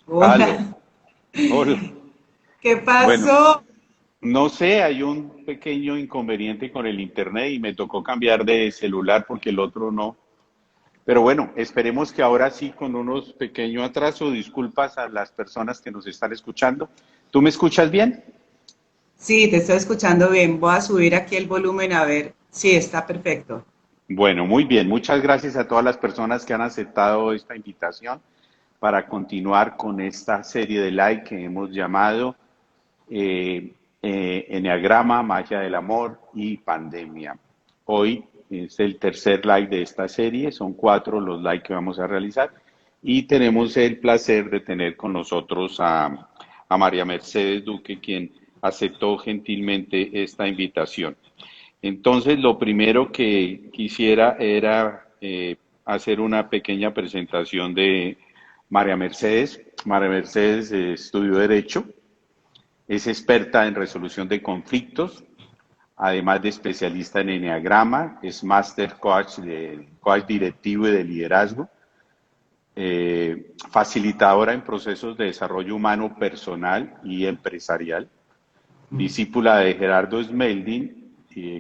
Aló, Hola, hola. ¿qué Bueno, pasó? no sé, hay un pequeño inconveniente con el internet y me tocó cambiar de celular porque el otro no. Pero bueno, esperemos que ahora sí, con unos pequeños atrasos, disculpas a las personas que nos están escuchando. ¿Tú me escuchas bien? Sí, te estoy escuchando bien. Voy a subir aquí el volumen a ver. Sí, está perfecto. Bueno, muy bien. Muchas gracias a todas las personas que han aceptado esta invitación para continuar con esta serie de live que hemos llamado Enneagrama, Magia del Amor y Pandemia. Hoy es el tercer live de esta serie, son cuatro los live que vamos a realizar y tenemos el placer de tener con nosotros a María Mercedes Duque, quien aceptó gentilmente esta invitación. Entonces, lo primero que quisiera era hacer una pequeña presentación de María Mercedes. María Mercedes estudió Derecho, es experta en resolución de conflictos, además de especialista en enneagrama, es máster coach directivo y de liderazgo, facilitadora en procesos de desarrollo humano personal y empresarial, discípula de Gerardo Smeldin,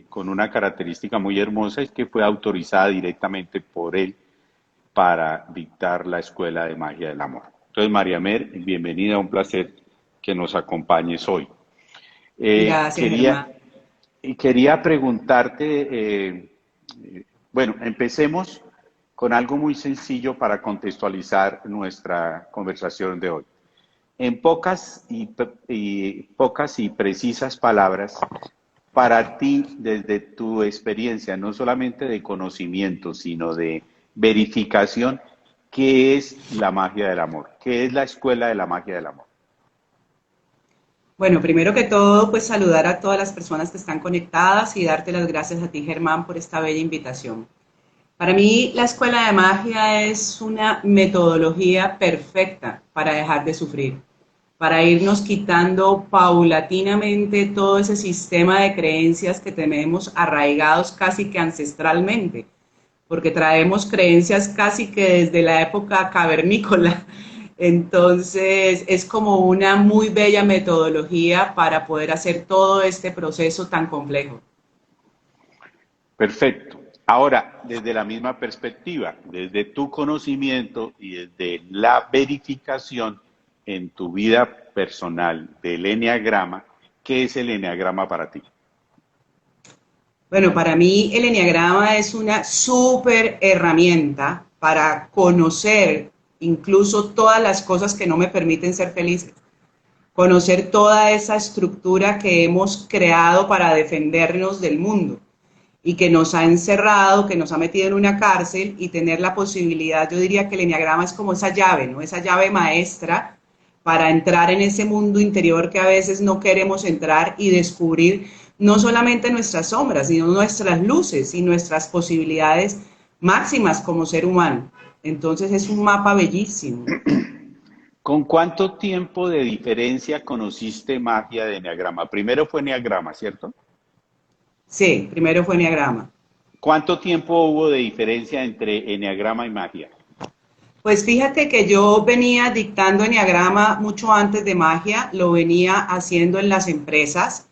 con una característica muy hermosa es que fue autorizada directamente por él para dictar la Escuela de Magia del Amor. Entonces, María Mer, bienvenida, un placer que nos acompañes hoy. Eh, Gracias, quería, Germán. quería preguntarte, bueno, empecemos con algo muy sencillo para contextualizar nuestra conversación de hoy. En pocas y precisas palabras, para ti, desde tu experiencia, no solamente de conocimiento, sino de verificación, ¿qué es la magia del amor? ¿Qué es la escuela de la magia del amor? Bueno, primero que todo, pues saludar a todas las personas que están conectadas y darte las gracias a ti, Germán, por esta bella invitación. Para mí, la escuela de magia es una metodología perfecta para dejar de sufrir, para irnos quitando paulatinamente todo ese sistema de creencias que tenemos arraigados casi que ancestralmente, porque traemos creencias casi que desde la época cavernícola. Entonces, es como una muy bella metodología para poder hacer todo este proceso tan complejo. Perfecto. Ahora, desde la misma perspectiva, desde tu conocimiento y desde la verificación en tu vida personal del eneagrama, ¿qué es el eneagrama para ti? Bueno, para mí el enneagrama es una súper herramienta para conocer incluso todas las cosas que no me permiten ser felices, conocer toda esa estructura que hemos creado para defendernos del mundo y que nos ha encerrado, que nos ha metido en una cárcel y tener la posibilidad, yo diría que el enneagrama es como esa llave, ¿no? Esa llave maestra para entrar en ese mundo interior que a veces no queremos entrar y descubrir no solamente nuestras sombras, sino nuestras luces y nuestras posibilidades máximas como ser humano. Entonces es un mapa bellísimo. ¿Con cuánto tiempo de diferencia conociste magia de eneagrama? Primero fue eneagrama, ¿cierto? Sí, primero fue enneagrama. ¿Cuánto tiempo hubo de diferencia entre eneagrama y magia? Pues fíjate que yo venía dictando enneagrama mucho antes de magia, lo venía haciendo en las empresas,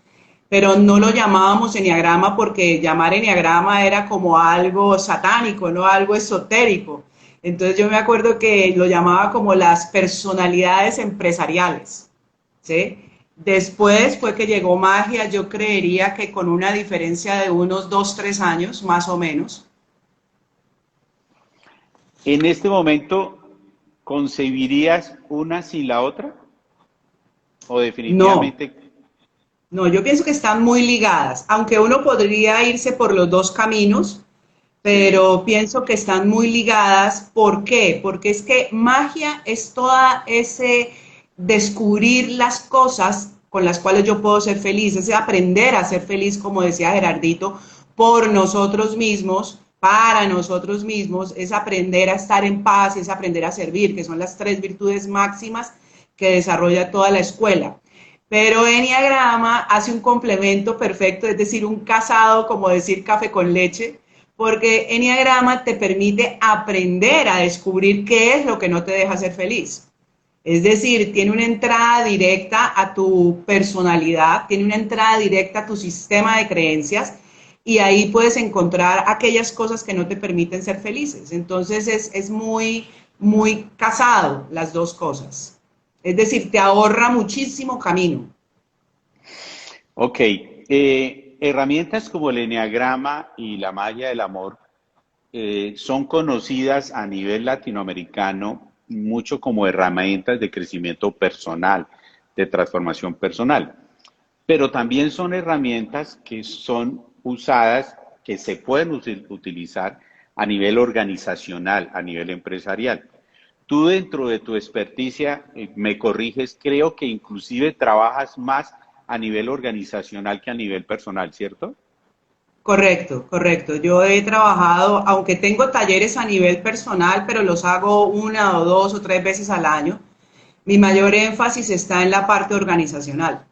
pero no lo llamábamos enneagrama porque llamar enneagrama era como algo satánico, no algo esotérico. Entonces yo me acuerdo que lo llamaba como las personalidades empresariales, ¿sí? Después fue que llegó magia, yo creería que con una diferencia de unos 2, 3 años, más o menos. ¿En este momento concebirías una sin la otra? ¿O No, definitivamente no, yo pienso que están muy ligadas, aunque uno podría irse por los dos caminos, sí? pero pienso que están muy ligadas. ¿Por qué? Porque es que magia es toda ese descubrir las cosas con las cuales yo puedo ser feliz, ese aprender a ser feliz, como decía Gerardito, por nosotros mismos, para nosotros mismos, es aprender a estar en paz, es aprender a servir, que son las tres virtudes máximas que desarrolla toda la escuela. Pero Enneagrama hace un complemento perfecto, es decir, un casado, como decir café con leche, porque Enneagrama te permite aprender a descubrir qué es lo que no te deja ser feliz. Es decir, tiene una entrada directa a tu personalidad, tiene una entrada directa a tu sistema de creencias y ahí puedes encontrar aquellas cosas que no te permiten ser felices. Entonces es muy, muy casado las dos cosas. Es decir, te ahorra muchísimo camino. Ok, herramientas como el eneagrama y la magia del amor son conocidas a nivel latinoamericano mucho como herramientas de crecimiento personal, de transformación personal, pero también son herramientas que son usadas, que se pueden utilizar a nivel organizacional, a nivel empresarial. Tú dentro de tu experticia, me corriges, creo que inclusive trabajas más a nivel organizacional que a nivel personal, ¿cierto? Correcto, correcto. Yo he trabajado, aunque tengo talleres a nivel personal, pero los hago una o dos o tres veces al año. Mi mayor énfasis está en la parte organizacional.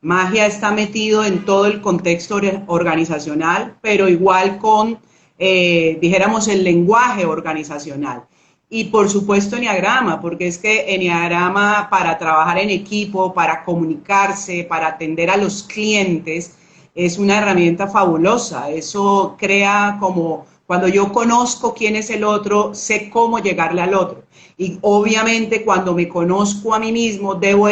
Magia está metido en todo el contexto organizacional, pero igual con, dijéramos, el lenguaje organizacional. Y por supuesto Enneagrama, porque es que Enneagrama para trabajar en equipo, para comunicarse, para atender a los clientes, es una herramienta fabulosa. Eso crea como, cuando yo conozco quién es el otro, sé cómo llegarle al otro. Y obviamente cuando me conozco a mí mismo, dejo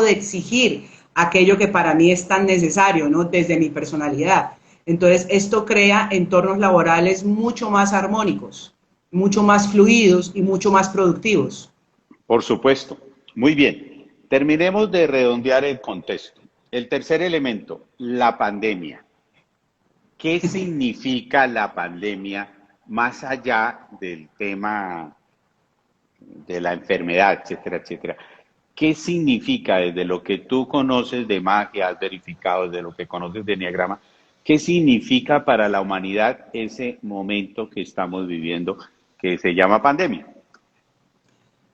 de exigir aquello que para mí es tan necesario, ¿no? Desde mi personalidad. Entonces, esto crea entornos laborales mucho más armónicos, mucho más fluidos y mucho más productivos. Por supuesto. Muy bien. Terminemos de redondear el contexto. El tercer elemento, la pandemia. ¿Qué significa la pandemia más allá del tema de la enfermedad, etcétera, etcétera? ¿Qué significa desde lo que tú conoces de magia, has verificado, desde lo que conoces de Enneagrama? ¿Qué significa para la humanidad ese momento que estamos viviendo que se llama pandemia?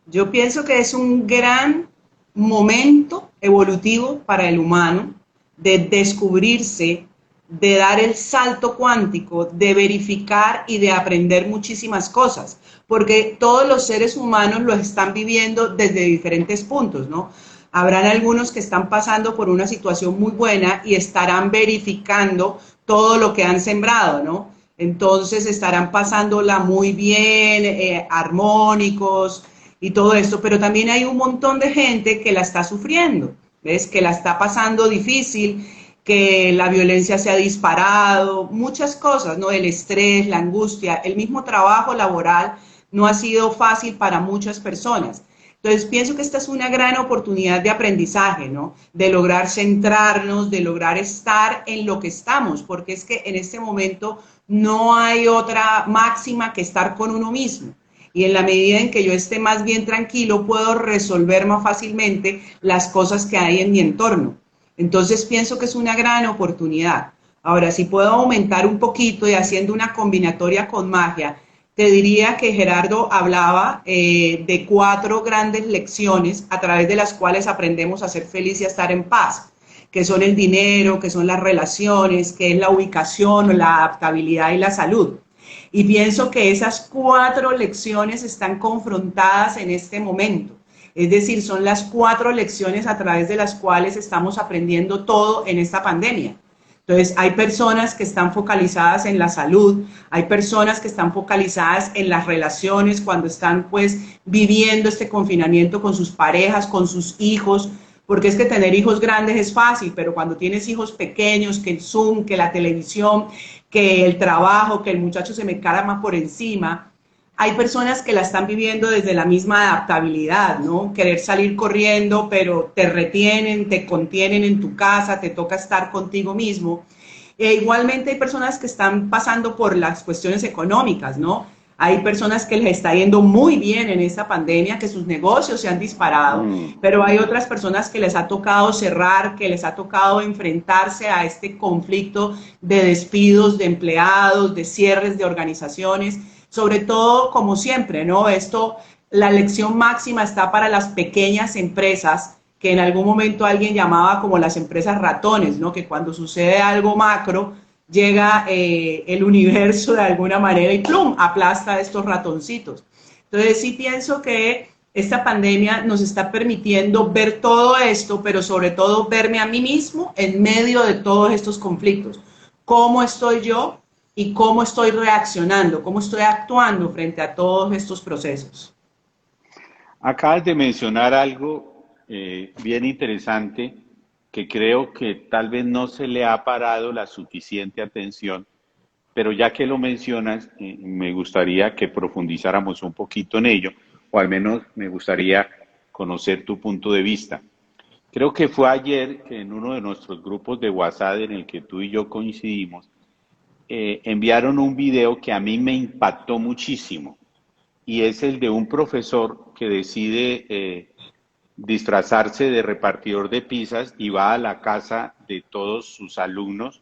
Yo pienso que es un gran momento evolutivo para el humano de descubrirse, de dar el salto cuántico, de verificar y de aprender muchísimas cosas, porque todos los seres humanos lo están viviendo desde diferentes puntos, ¿no? Habrán algunos que están pasando por una situación muy buena y estarán verificando todo lo que han sembrado, ¿no? Entonces estarán pasándola muy bien, armónicos, y todo esto, pero también hay un montón de gente que la está sufriendo, ¿ves? Que la está pasando difícil, que la violencia se ha disparado, muchas cosas, ¿no? El estrés, la angustia, el mismo trabajo laboral no ha sido fácil para muchas personas. Entonces pienso que esta es una gran oportunidad de aprendizaje, ¿no? De lograr centrarnos, de lograr estar en lo que estamos, porque es que en este momento no hay otra máxima que estar con uno mismo y en la medida en que yo esté más bien tranquilo, puedo resolver más fácilmente las cosas que hay en mi entorno. Entonces pienso que es una gran oportunidad. Ahora, si puedo aumentar un poquito y haciendo una combinatoria con magia, te diría que Gerardo hablaba de 4 grandes lecciones a través de las cuales aprendemos a ser felices y a estar en paz, que son el dinero, que son las relaciones, que es la ubicación, la adaptabilidad y la salud. Y pienso que esas 4 lecciones están confrontadas en este momento. Es decir, son las 4 lecciones a través de las cuales estamos aprendiendo todo en esta pandemia. Entonces, hay personas que están focalizadas en la salud, hay personas que están focalizadas en las relaciones cuando están pues viviendo este confinamiento con sus parejas, con sus hijos, porque es que tener hijos grandes es fácil, pero cuando tienes hijos pequeños, que el Zoom, que la televisión, que el trabajo, que el muchacho se me cara más por encima, hay personas que la están viviendo desde la misma adaptabilidad, ¿no? Querer salir corriendo, pero te retienen, te contienen en tu casa, te toca estar contigo mismo. Igualmente hay personas que están pasando por las cuestiones económicas, ¿no? Hay personas que les está yendo muy bien en esta pandemia, que sus negocios se han disparado, Mm. pero hay otras personas que les ha tocado cerrar, que les ha tocado enfrentarse a este conflicto de despidos de empleados, de cierres de organizaciones, sobre todo, como siempre, ¿no? Esto, la lección máxima está para las pequeñas empresas, que en algún momento alguien llamaba como las empresas ratones, ¿no? Que cuando sucede algo macro, llega el universo de alguna manera y ¡plum! Aplasta a estos ratoncitos. Entonces sí pienso que esta pandemia nos está permitiendo ver todo esto, pero sobre todo verme a mí mismo en medio de todos estos conflictos. ¿Cómo estoy yo y cómo estoy reaccionando, cómo estoy actuando frente a todos estos procesos? Acabas de mencionar algo bien interesante que creo que tal vez no se le ha parado la suficiente atención, pero ya que lo mencionas, me gustaría que profundizáramos un poquito en ello, o al menos me gustaría conocer tu punto de vista. Creo que fue ayer que en uno de nuestros grupos de WhatsApp en el que tú y yo coincidimos, enviaron un video que a mí me impactó muchísimo y es el de un profesor que decide disfrazarse de repartidor de pizzas y va a la casa de todos sus alumnos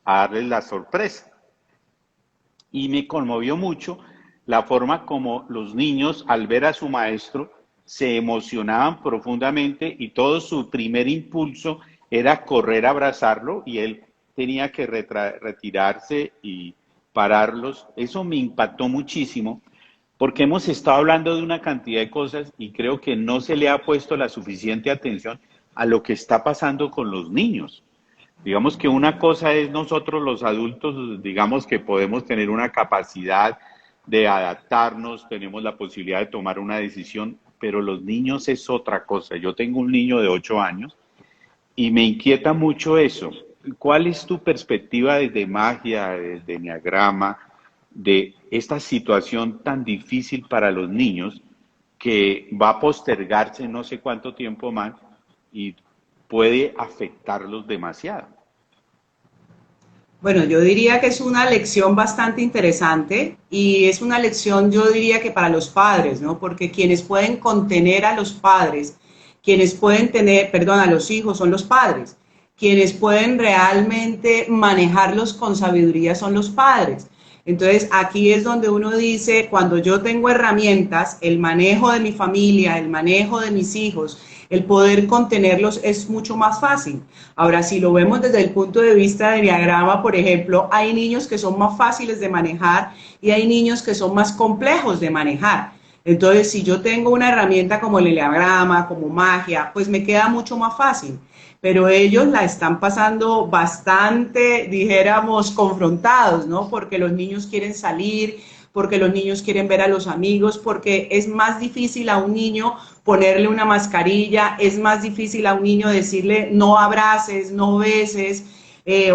a darles la sorpresa. Y me conmovió mucho la forma como los niños al ver a su maestro se emocionaban profundamente y todo su primer impulso era correr a abrazarlo y él tenía que retirarse y pararlos. Eso me impactó muchísimo porque hemos estado hablando de una cantidad de cosas y creo que no se le ha puesto la suficiente atención a lo que está pasando con los niños. Digamos que una cosa es nosotros los adultos, digamos que podemos tener una capacidad de adaptarnos, tenemos la posibilidad de tomar una decisión, pero los niños es otra cosa. Yo tengo un niño de 8 años y me inquieta mucho eso. ¿Cuál es tu perspectiva desde magia, desde enneagrama, de esta situación tan difícil para los niños que va a postergarse no sé cuánto tiempo más y puede afectarlos demasiado? Bueno, yo diría que es una lección bastante interesante y es una lección, yo diría que para los padres, ¿no? Porque quienes pueden contener a los padres, quienes pueden tener, perdón, a los hijos son los padres, quienes pueden realmente manejarlos con sabiduría son los padres. Entonces, aquí es donde uno dice, cuando yo tengo herramientas, el manejo de mi familia, el manejo de mis hijos, el poder contenerlos es mucho más fácil. Ahora, si lo vemos desde el punto de vista de diagrama, por ejemplo, hay niños que son más fáciles de manejar y hay niños que son más complejos de manejar. Entonces, si yo tengo una herramienta como el diagrama, como magia, pues me queda mucho más fácil. Pero ellos la están pasando bastante, dijéramos, confrontados, ¿no? Porque los niños quieren salir, porque los niños quieren ver a los amigos, porque es más difícil a un niño ponerle una mascarilla, es más difícil a un niño decirle no abraces, no beses,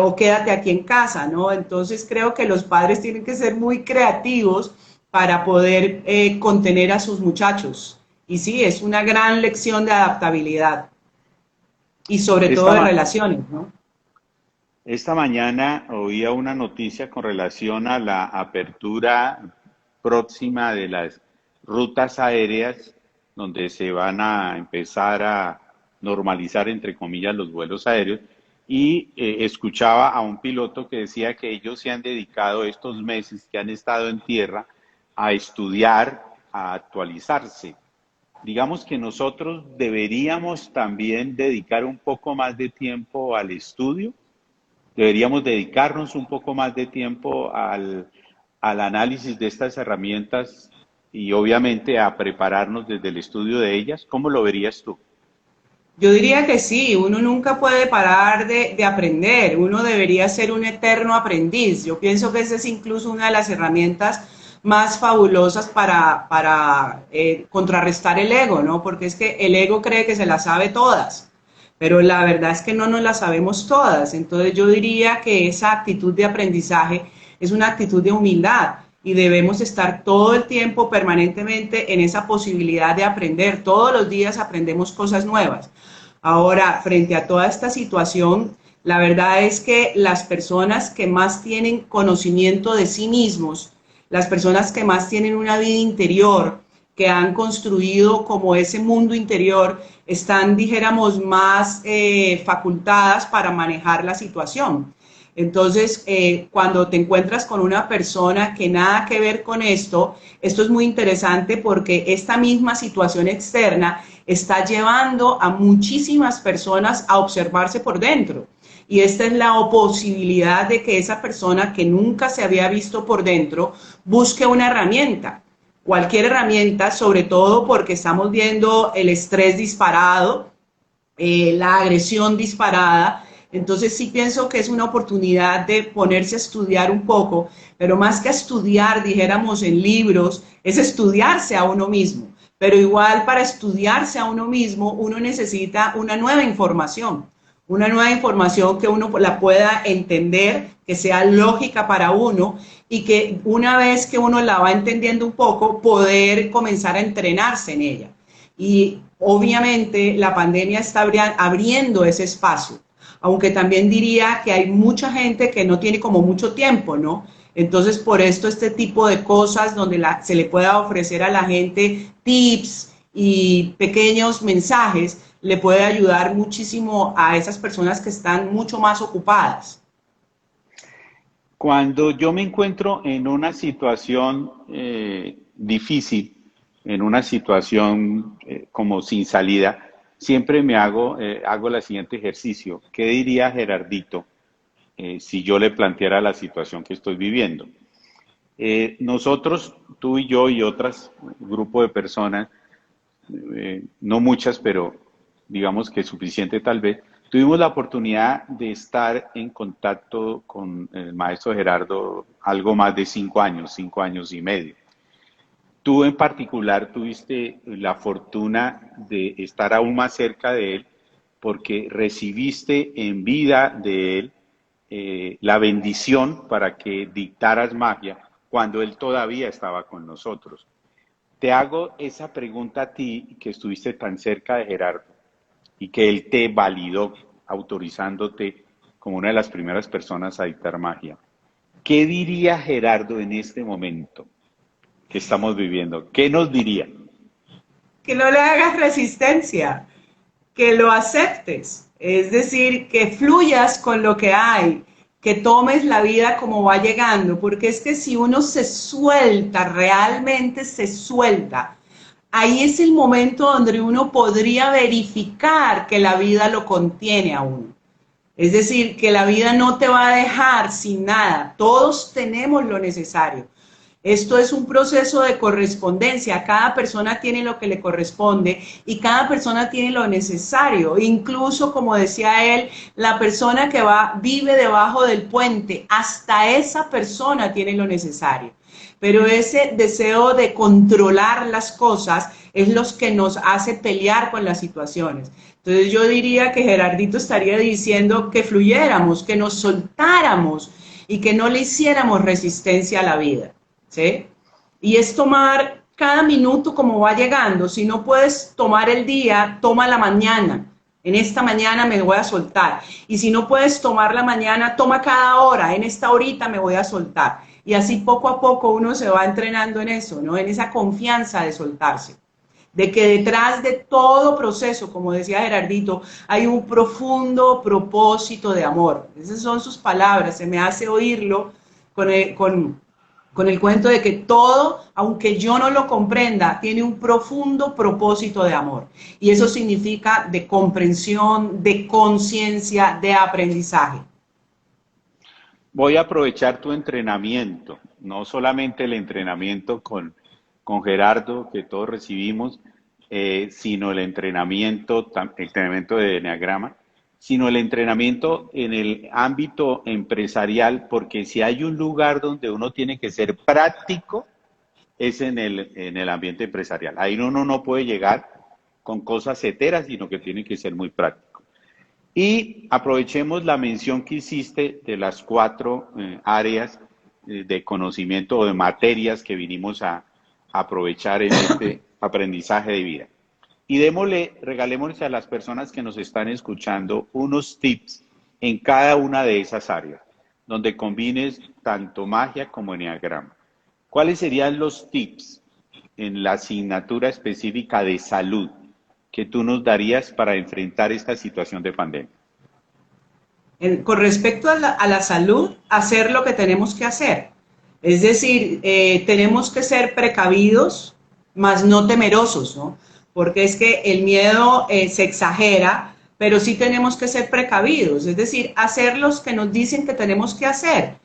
o quédate aquí en casa, ¿no? Entonces creo que los padres tienen que ser muy creativos para poder contener a sus muchachos. Y sí, es una gran lección de adaptabilidad y sobre todo Esta, de ma relaciones, ¿no? Esta mañana oía una noticia con relación a la apertura próxima de las rutas aéreas, donde se van a empezar a normalizar, entre comillas, los vuelos aéreos, y escuchaba a un piloto que decía que ellos se han dedicado estos meses que han estado en tierra a estudiar, a actualizarse. Digamos que nosotros deberíamos también dedicar un poco más de tiempo al estudio. Deberíamos dedicarnos un poco más de tiempo al análisis de estas herramientas y obviamente a prepararnos desde el estudio de ellas. ¿Cómo lo verías tú? Yo diría que sí, uno nunca puede parar de aprender, uno debería ser un eterno aprendiz. Yo pienso que esa es incluso una de las herramientas más fabulosas para contrarrestar el ego, ¿no? Porque es que el ego cree que se las sabe todas, pero la verdad es que no nos las sabemos todas. Entonces yo diría que esa actitud de aprendizaje es una actitud de humildad y debemos estar todo el tiempo permanentemente en esa posibilidad de aprender. Todos los días aprendemos cosas nuevas. Ahora, frente a toda esta situación, la verdad es que las personas que más tienen conocimiento de sí mismos, las personas que más tienen una vida interior, que han construido como ese mundo interior, están, dijéramos, más facultadas para manejar la situación. Entonces, cuando te encuentras con una persona que nada que ver con esto es muy interesante porque esta misma situación externa está llevando a muchísimas personas a observarse por dentro. Y esta es la posibilidad de que esa persona que nunca se había visto por dentro busque una herramienta. cualquier herramienta, sobre todo porque estamos viendo el estrés disparado, la agresión disparada. Entonces sí pienso que es una oportunidad de ponerse a estudiar un poco, pero más que estudiar, dijéramos en libros, es estudiarse a uno mismo. Pero igual para estudiarse a uno mismo, uno necesita una nueva información que uno la pueda entender, que sea lógica para uno y que una vez que uno la va entendiendo un poco, poder comenzar a entrenarse en ella. Y obviamente la pandemia está abriendo ese espacio, aunque también diría que hay mucha gente que no tiene como mucho tiempo, ¿no? Entonces, por esto este tipo de cosas donde se le pueda ofrecer a la gente tips y pequeños mensajes, le puede ayudar muchísimo a esas personas que están mucho más ocupadas. Cuando yo me encuentro en una situación difícil, en una situación como sin salida, siempre hago el siguiente ejercicio. ¿Qué diría Gerardito si yo le planteara la situación que estoy viviendo? Nosotros, tú y yo y otras, grupo de personas, no muchas, pero digamos que suficiente tal vez, tuvimos la oportunidad de estar en contacto con el maestro Gerardo algo más de 5 años y medio. Tú en particular tuviste la fortuna de estar aún más cerca de él porque recibiste en vida de él la bendición para que dictaras magia cuando él todavía estaba con nosotros. Te hago esa pregunta a ti que estuviste tan cerca de Gerardo y que él te validó autorizándote como una de las primeras personas a dictar magia. ¿Qué diría Gerardo en este momento que estamos viviendo? ¿Qué nos diría? Que no le hagas resistencia, que lo aceptes, es decir, que fluyas con lo que hay, que tomes la vida como va llegando, porque es que si uno se suelta, realmente se suelta, ahí es el momento donde uno podría verificar que la vida lo contiene a uno. Es decir, que la vida no te va a dejar sin nada. Todos tenemos lo necesario. Esto es un proceso de correspondencia. Cada persona tiene lo que le corresponde y cada persona tiene lo necesario. Incluso, como decía él, la persona que vive debajo del puente, hasta esa persona tiene lo necesario. Pero ese deseo de controlar las cosas es lo que nos hace pelear con las situaciones. Entonces yo diría que Gerardito estaría diciendo que fluyéramos, que nos soltáramos y que no le hiciéramos resistencia a la vida, ¿sí? Y es tomar cada minuto como va llegando. Si no puedes tomar el día, toma la mañana. En esta mañana me voy a soltar. Y si no puedes tomar la mañana, toma cada hora. En esta horita me voy a soltar. Y así poco a poco uno se va entrenando en eso, ¿no? En esa confianza de soltarse. De que detrás de todo proceso, como decía Gerardito, hay un profundo propósito de amor. Esas son sus palabras, se me hace oírlo con el cuento de que todo, aunque yo no lo comprenda, tiene un profundo propósito de amor. Y eso significa de comprensión, de conciencia, de aprendizaje. Voy a aprovechar tu entrenamiento, no solamente el entrenamiento con Gerardo que todos recibimos, sino el entrenamiento de Eneagrama, sino el entrenamiento en el ámbito empresarial, porque si hay un lugar donde uno tiene que ser práctico, es en el ambiente empresarial. Ahí uno no puede llegar con cosas heteras, sino que tiene que ser muy práctico. Y aprovechemos la mención que hiciste de las 4 áreas de conocimiento o de materias que vinimos a aprovechar en este aprendizaje de vida. Y regalémosle a las personas que nos están escuchando unos tips en cada una de esas áreas, donde combines tanto magia como eneagrama. ¿Cuáles serían los tips en la asignatura específica de salud que tú nos darías para enfrentar esta situación de pandemia? Con respecto a la salud, hacer lo que tenemos que hacer. Es decir, tenemos que ser precavidos, mas no temerosos, ¿no? Porque es que el miedo se exagera, pero sí tenemos que ser precavidos, es decir, hacer los que nos dicen que tenemos que hacer.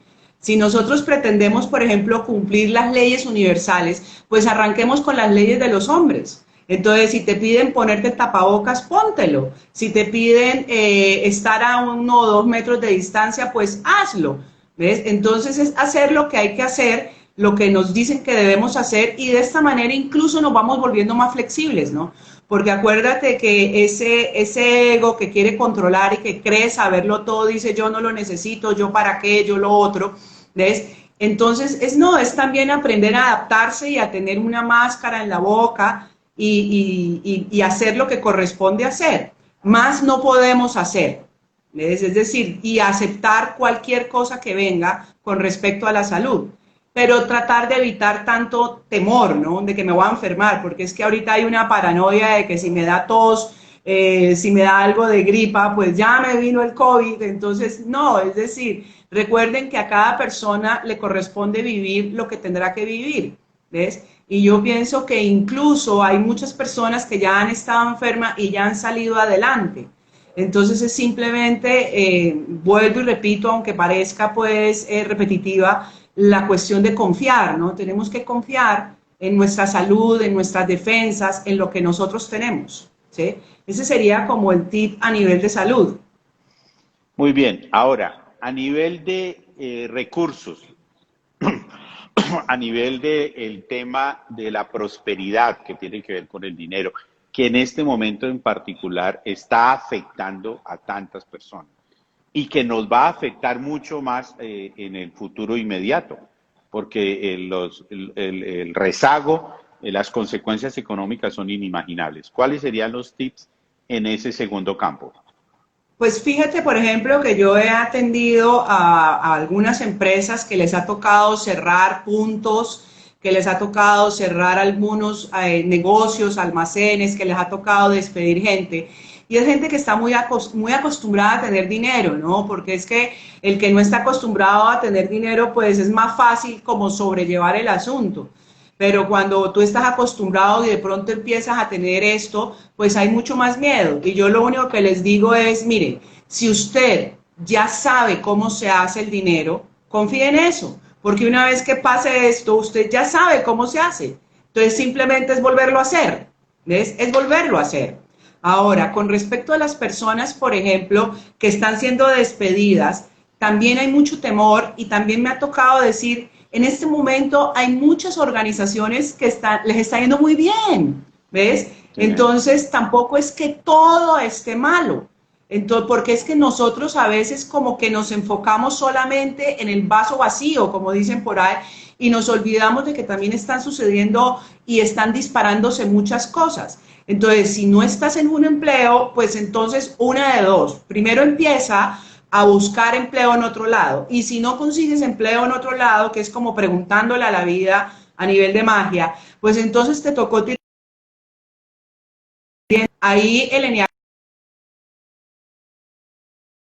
Si nosotros pretendemos, por ejemplo, cumplir las leyes universales, pues arranquemos con las leyes de los hombres. Entonces, si te piden ponerte tapabocas, póntelo. Si te piden estar a 1 o 2 metros de distancia, pues hazlo. ¿Ves? Entonces es hacer lo que hay que hacer, lo que nos dicen que debemos hacer, y de esta manera incluso nos vamos volviendo más flexibles, ¿no? Porque acuérdate que ese ego que quiere controlar y que cree saberlo todo, dice yo no lo necesito, yo para qué, yo lo otro, ¿ves? Entonces es también aprender a adaptarse y a tener una máscara en la boca y hacer lo que corresponde hacer. Más no podemos hacer, ¿ves? Es decir, y aceptar cualquier cosa que venga con respecto a la salud, pero tratar de evitar tanto temor, ¿no? De que me voy a enfermar, porque es que ahorita hay una paranoia de que si me da tos, si me da algo de gripa, pues ya me vino el COVID. Entonces no, es decir, recuerden que a cada persona le corresponde vivir lo que tendrá que vivir, ¿ves? Y yo pienso que incluso hay muchas personas que ya han estado enfermas y ya han salido adelante. Entonces es simplemente, vuelvo y repito, aunque parezca pues repetitiva, la cuestión de confiar, ¿no? Tenemos que confiar en nuestra salud, en nuestras defensas, en lo que nosotros tenemos, ¿sí? Ese sería como el tip a nivel de salud. Muy bien. Ahora, a nivel de recursos, a nivel de el tema de la prosperidad que tiene que ver con el dinero, que en este momento en particular está afectando a tantas personas y que nos va a afectar mucho más en el futuro inmediato, porque el rezago, las consecuencias económicas son inimaginables. ¿Cuáles serían los tips en ese segundo campo? Pues fíjate, por ejemplo, que yo he atendido a algunas empresas que les ha tocado cerrar puntos, que les ha tocado cerrar algunos negocios, almacenes, que les ha tocado despedir gente. Y es gente que está muy acostumbrada a tener dinero, ¿no? Porque es que el que no está acostumbrado a tener dinero, pues es más fácil como sobrellevar el asunto. Pero cuando tú estás acostumbrado y de pronto empiezas a tener esto, pues hay mucho más miedo. Y yo lo único que les digo es, miren, si usted ya sabe cómo se hace el dinero, confíe en eso, porque una vez que pase esto, usted ya sabe cómo se hace. Entonces simplemente es volverlo a hacer, ¿ves? Es volverlo a hacer. Ahora, con respecto a las personas, por ejemplo, que están siendo despedidas, también hay mucho temor y también me ha tocado decir, en este momento hay muchas organizaciones que les está yendo muy bien, ¿ves? Sí. Entonces tampoco es que todo esté malo. Entonces, porque es que nosotros a veces como que nos enfocamos solamente en el vaso vacío, como dicen por ahí, y nos olvidamos de que también están sucediendo y están disparándose muchas cosas. Entonces, si no estás en un empleo, pues entonces una de dos. Primero empieza a buscar empleo en otro lado. Y si no consigues empleo en otro lado, que es como preguntándole a la vida a nivel de magia, pues entonces te tocó tirar. Ahí el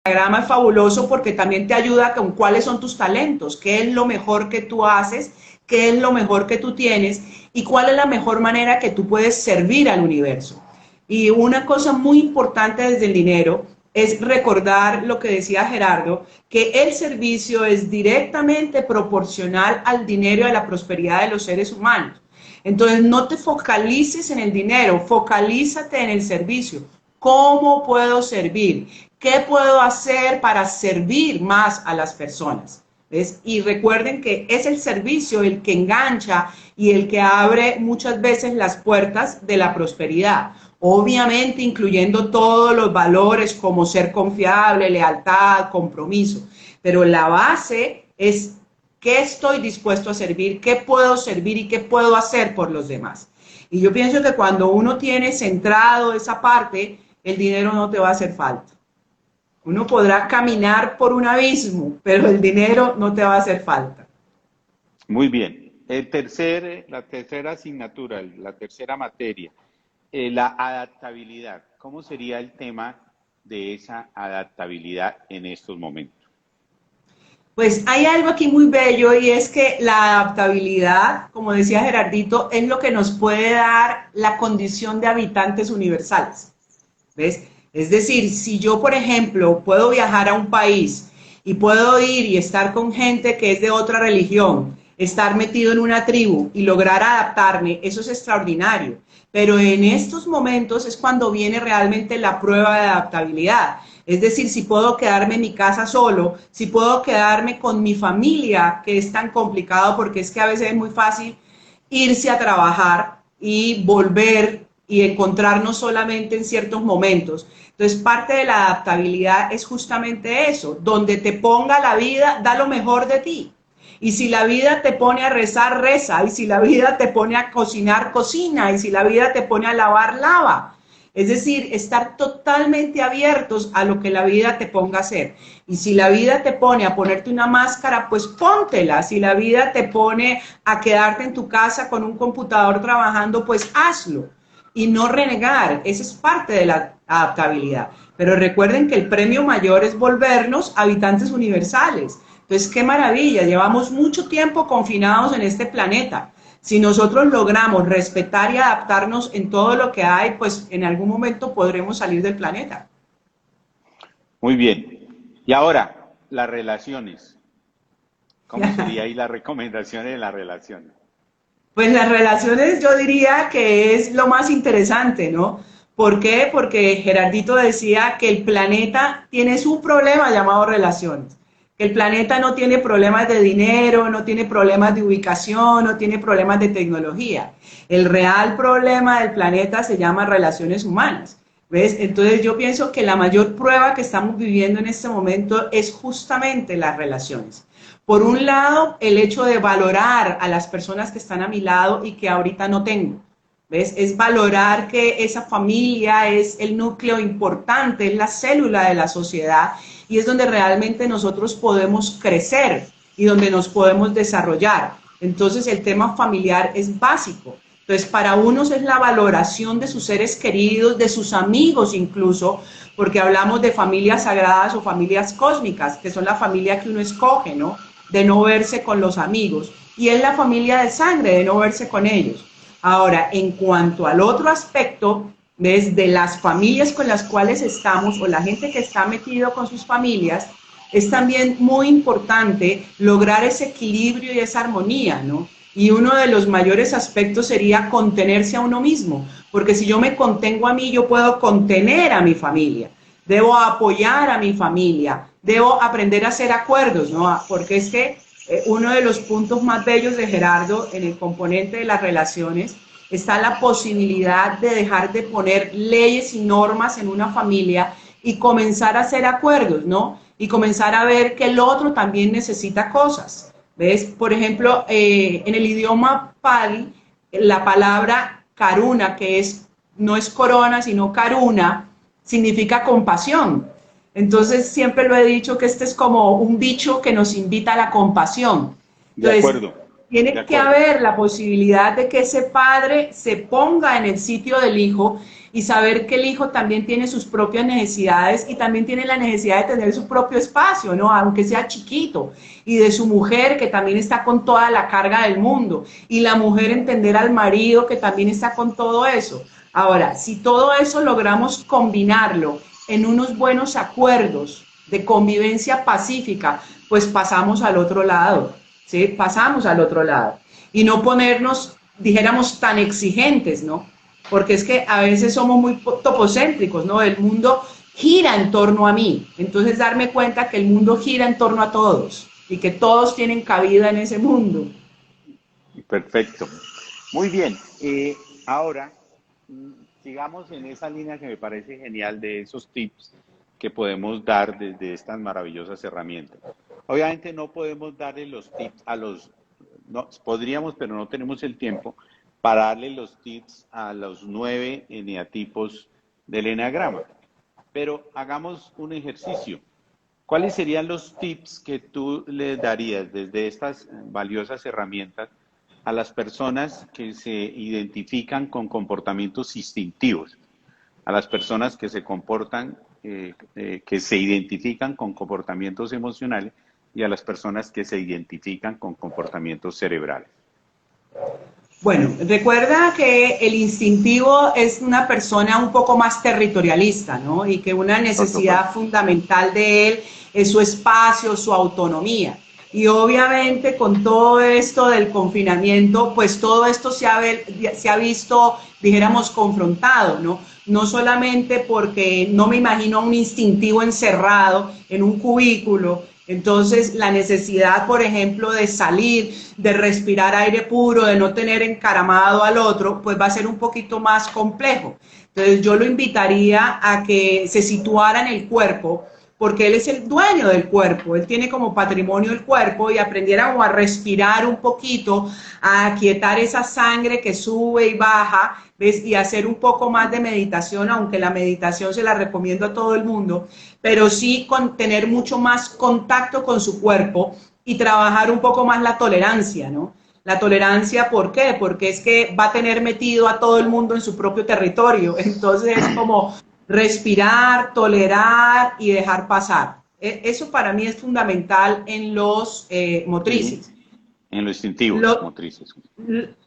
enneagrama es fabuloso porque también te ayuda con cuáles son tus talentos, qué es lo mejor que tú haces, qué es lo mejor que tú tienes y cuál es la mejor manera que tú puedes servir al universo. Y una cosa muy importante desde el dinero es recordar lo que decía Gerardo, que el servicio es directamente proporcional al dinero y a la prosperidad de los seres humanos. Entonces, no te focalices en el dinero, focalízate en el servicio. ¿Cómo puedo servir? ¿Qué puedo hacer para servir más a las personas? ¿Ves? Y recuerden que es el servicio el que engancha y el que abre muchas veces las puertas de la prosperidad. Obviamente incluyendo todos los valores como ser confiable, lealtad, compromiso. Pero la base es qué estoy dispuesto a servir, qué puedo servir y qué puedo hacer por los demás. Y yo pienso que cuando uno tiene centrado esa parte, el dinero no te va a hacer falta. Uno podrá caminar por un abismo, pero el dinero no te va a hacer falta. Muy bien. La tercera asignatura, la tercera materia, la adaptabilidad. ¿Cómo sería el tema de esa adaptabilidad en estos momentos? Pues hay algo aquí muy bello y es que la adaptabilidad, como decía Gerardito, es lo que nos puede dar la condición de habitantes universales. ¿Ves? Es decir, si yo, por ejemplo, puedo viajar a un país y puedo ir y estar con gente que es de otra religión, estar metido en una tribu y lograr adaptarme, eso es extraordinario. Pero en estos momentos es cuando viene realmente la prueba de adaptabilidad. Es decir, si puedo quedarme en mi casa solo, si puedo quedarme con mi familia, que es tan complicado porque es que a veces es muy fácil irse a trabajar y volver y encontrarnos solamente en ciertos momentos. Entonces, parte de la adaptabilidad es justamente eso, donde te ponga la vida, da lo mejor de ti. Y si la vida te pone a rezar, reza. Y si la vida te pone a cocinar, cocina. Y si la vida te pone a lavar, lava. Es decir, estar totalmente abiertos a lo que la vida te ponga a hacer. Y si la vida te pone a ponerte una máscara, pues póntela. Si la vida te pone a quedarte en tu casa con un computador trabajando, pues hazlo. Y no renegar, esa es parte de la adaptabilidad. Pero recuerden que el premio mayor es volvernos habitantes universales. Entonces, qué maravilla, llevamos mucho tiempo confinados en este planeta. Si nosotros logramos respetar y adaptarnos en todo lo que hay, pues en algún momento podremos salir del planeta. Muy bien. Y ahora, las relaciones. ¿Cómo sería ahí la recomendación de las relaciones? Pues las relaciones yo diría que es lo más interesante, ¿no? ¿Por qué? Porque Gerardito decía que el planeta tiene su problema llamado relaciones. Que el planeta no tiene problemas de dinero, no tiene problemas de ubicación, no tiene problemas de tecnología. El real problema del planeta se llama relaciones humanas. ¿Ves? Entonces yo pienso que la mayor prueba que estamos viviendo en este momento es justamente las relaciones. Por un lado, el hecho de valorar a las personas que están a mi lado y que ahorita no tengo. ¿Ves? Es valorar que esa familia es el núcleo importante, es la célula de la sociedad y es donde realmente nosotros podemos crecer y donde nos podemos desarrollar. Entonces el tema familiar es básico. Entonces para unos es la valoración de sus seres queridos, de sus amigos incluso, porque hablamos de familias sagradas o familias cósmicas, que son la familia que uno escoge, ¿no? De no verse con los amigos. Y es la familia de sangre, de no verse con ellos. Ahora, en cuanto al otro aspecto, desde las familias con las cuales estamos o la gente que está metido con sus familias, es también muy importante lograr ese equilibrio y esa armonía, ¿no? Y uno de los mayores aspectos sería contenerse a uno mismo, porque si yo me contengo a mí, yo puedo contener a mi familia, debo apoyar a mi familia, debo aprender a hacer acuerdos, ¿no? Porque es que uno de los puntos más bellos de Gerardo en el componente de las relaciones está la posibilidad de dejar de poner leyes y normas en una familia y comenzar a hacer acuerdos, ¿no? Y comenzar a ver que el otro también necesita cosas. ¿Ves? Por ejemplo, en el idioma Pali, la palabra karuna, que es, no es corona, sino karuna, significa compasión. Entonces, siempre lo he dicho que este es como un bicho que nos invita a la compasión. De Entonces, acuerdo, de tiene que acuerdo. haber la posibilidad de que ese padre se ponga en el sitio del hijo y saber que el hijo también tiene sus propias necesidades y también tiene la necesidad de tener su propio espacio, ¿no? Aunque sea chiquito, y de su mujer que también está con toda la carga del mundo, y la mujer entender al marido que también está con todo eso. Ahora, si todo eso logramos combinarlo en unos buenos acuerdos de convivencia pacífica, pues pasamos al otro lado, ¿sí? Pasamos al otro lado. Y no ponernos, dijéramos, tan exigentes, ¿no? Porque es que a veces somos muy topocéntricos, ¿no? El mundo gira en torno a mí. Entonces darme cuenta que el mundo gira en torno a todos y que todos tienen cabida en ese mundo. Perfecto. Muy bien. Ahora, sigamos en esa línea que me parece genial de esos tips que podemos dar desde estas maravillosas herramientas. Obviamente no podemos darle los tips a los, no, podríamos, pero no tenemos el tiempo para darle los tips a los 9 eneatipos del eneagrama. Pero hagamos un ejercicio. ¿Cuáles serían los tips que tú le darías desde estas valiosas herramientas a las personas que se identifican con comportamientos instintivos, a las personas que se comportan, que se identifican con comportamientos emocionales y a las personas que se identifican con comportamientos cerebrales? Bueno, recuerda que el instintivo es una persona un poco más territorialista, ¿no? Y que una Por necesidad supuesto. fundamental de él es su espacio, su autonomía. Y obviamente con todo esto del confinamiento, pues todo esto se ha visto, dijéramos, confrontado, ¿no? No solamente porque no me imagino a un instintivo encerrado en un cubículo, entonces la necesidad, por ejemplo, de salir, de respirar aire puro, de no tener encaramado al otro, pues va a ser un poquito más complejo. Entonces yo lo invitaría a que se situara en el cuerpo, porque él es el dueño del cuerpo, él tiene como patrimonio el cuerpo y aprendiera a respirar un poquito, a aquietar esa sangre que sube y baja, ¿ves? Y hacer un poco más de meditación, aunque la meditación se la recomiendo a todo el mundo, pero sí con tener mucho más contacto con su cuerpo y trabajar un poco más la tolerancia, ¿no? La tolerancia, ¿por qué? Porque es que va a tener metido a todo el mundo en su propio territorio. Entonces es como respirar, tolerar y dejar pasar. Eso para mí es fundamental en los Sí, motrices. en los instintivos Lo, motrices.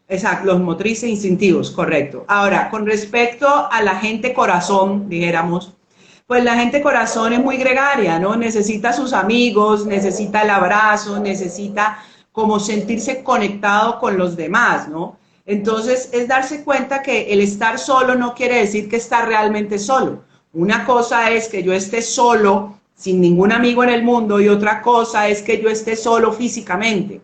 exacto, los motrices instintivos, correcto. Ahora, con respecto a la gente corazón, dijéramos, pues la gente corazón es muy gregaria, ¿no? Necesita a sus amigos, necesita el abrazo, necesita como sentirse conectado con los demás, ¿no? Entonces es darse cuenta que el estar solo no quiere decir que está realmente solo. Una cosa es que yo esté solo sin ningún amigo en el mundo y otra cosa es que yo esté solo físicamente.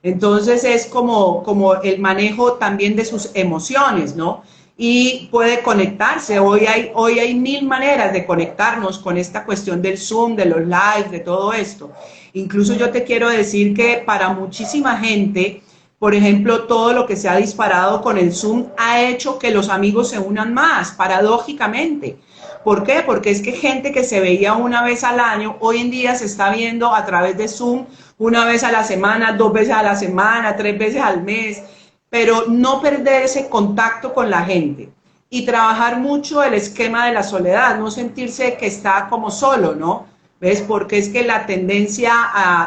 Entonces es como el manejo también de sus emociones, ¿no? Y puede conectarse. Hoy hay mil maneras de conectarnos con esta cuestión del Zoom, de los lives, de todo esto. Incluso yo te quiero decir que para muchísima gente, por ejemplo, todo lo que se ha disparado con el Zoom ha hecho que los amigos se unan más, paradójicamente. ¿Por qué? Porque es que gente que se veía una vez al año, hoy en día se está viendo a través de Zoom una vez a la semana, dos veces a la semana, tres veces al mes, pero no perder ese contacto con la gente y trabajar mucho el esquema de la soledad, no sentirse que está como solo, ¿no? ¿Ves? Porque es que la tendencia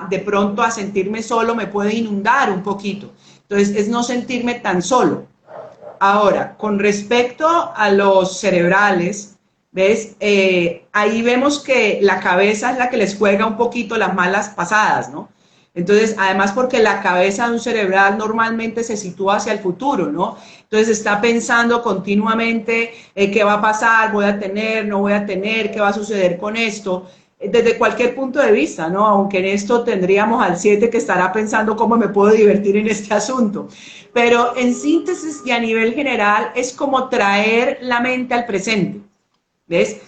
de pronto a sentirme solo me puede inundar un poquito. Entonces, es no sentirme tan solo. Ahora, con respecto a los cerebrales, ¿ves? Ahí vemos que la cabeza es la que les juega un poquito las malas pasadas, ¿no? Entonces, además porque la cabeza de un cerebral normalmente se sitúa hacia el futuro, ¿no? Entonces está pensando continuamente qué va a pasar, voy a tener, no voy a tener, qué va a suceder con esto, desde cualquier punto de vista, ¿no? Aunque en esto tendríamos al 7 que estará pensando cómo me puedo divertir en este asunto. Pero en síntesis y a nivel general es como traer la mente al presente, ¿ves?